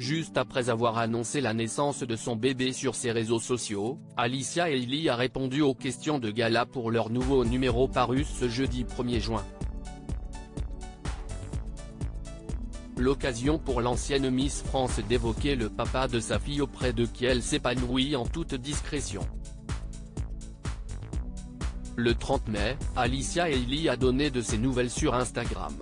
Juste après avoir annoncé la naissance de son bébé sur ses réseaux sociaux, Alicia Hailey a répondu aux questions de gala pour leur nouveau numéro paru ce jeudi 1er juin. L'occasion pour l'ancienne Miss France d'évoquer le papa de sa fille auprès de qui elle s'épanouit en toute discrétion. Le 30 mai, Alicia Hailey a donné de ses nouvelles sur Instagram.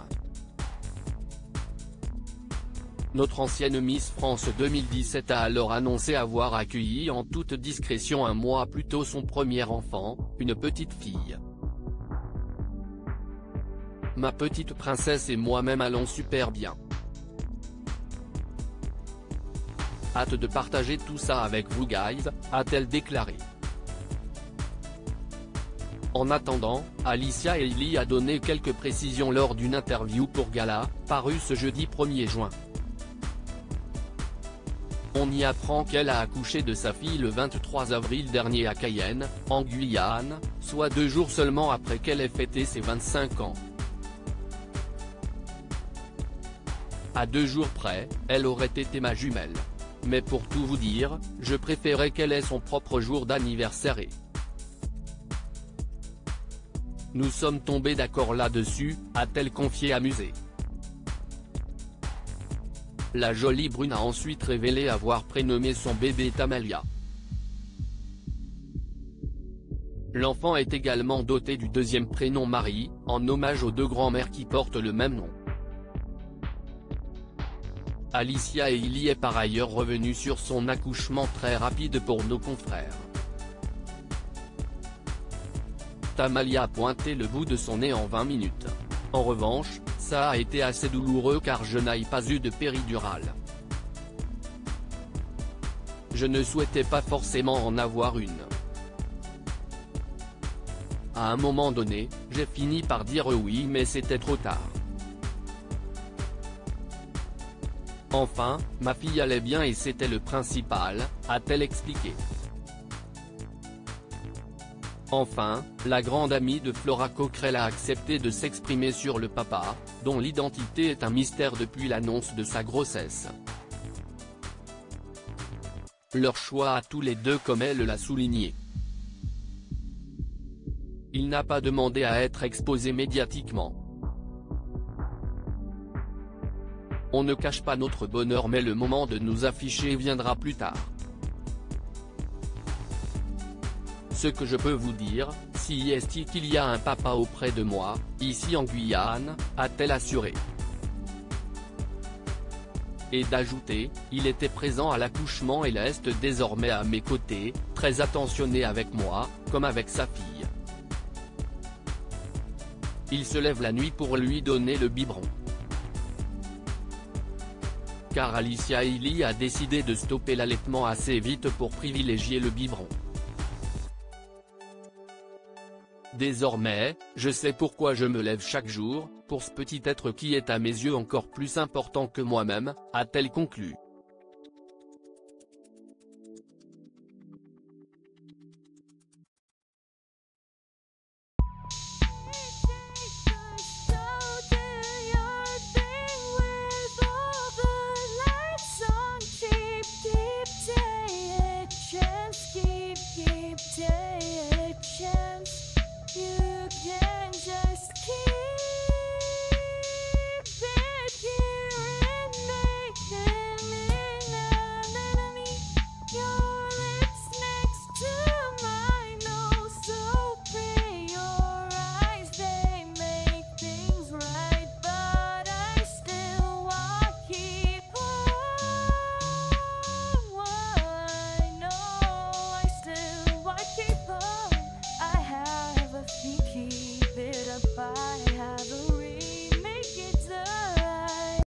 Notre ancienne Miss France 2017 a alors annoncé avoir accueilli en toute discrétion un mois plus tôt son premier enfant, une petite fille. Ma petite princesse et moi-même allons super bien. Hâte de partager tout ça avec vous guys, a-t-elle déclaré. En attendant, Alicia Hailey a donné quelques précisions lors d'une interview pour Gala, parue ce jeudi 1er juin. On y apprend qu'elle a accouché de sa fille le 23 avril dernier à Cayenne, en Guyane, soit 2 jours seulement après qu'elle ait fêté ses 25 ans. À 2 jours près, elle aurait été ma jumelle. Mais pour tout vous dire, je préférais qu'elle ait son propre jour d'anniversaire et nous sommes tombés d'accord là-dessus, a-t-elle confié amusée. La jolie brune a ensuite révélé avoir prénommé son bébé Tamalia. L'enfant est également doté du deuxième prénom Marie, en hommage aux 2 grands-mères qui portent le même nom. Alicia Hailey est par ailleurs revenue sur son accouchement très rapide pour nos confrères. Tamalia a pointé le bout de son nez en 20 minutes. En revanche, ça a été assez douloureux car je n'ai pas eu de péridurale. Je ne souhaitais pas forcément en avoir une. À un moment donné, j'ai fini par dire oui mais c'était trop tard. Enfin, ma fille allait bien et c'était le principal, a-t-elle expliqué. Enfin, la grande amie de Flora Coquerel a accepté de s'exprimer sur le papa, dont l'identité est un mystère depuis l'annonce de sa grossesse. Leur choix à tous les deux comme elle l'a souligné. Il n'a pas demandé à être exposé médiatiquement. On ne cache pas notre bonheur mais le moment de nous afficher viendra plus tard. Ce que je peux vous dire, si est qu'il y a un papa auprès de moi, ici en Guyane, a-t-elle assuré. Et d'ajouter, il était présent à l'accouchement et reste désormais à mes côtés, très attentionné avec moi, comme avec sa fille. Il se lève la nuit pour lui donner le biberon. Car Alicia Hailey a décidé de stopper l'allaitement assez vite pour privilégier le biberon. Désormais, je sais pourquoi je me lève chaque jour, pour ce petit être qui est à mes yeux encore plus important que moi-même, a-t-elle conclu.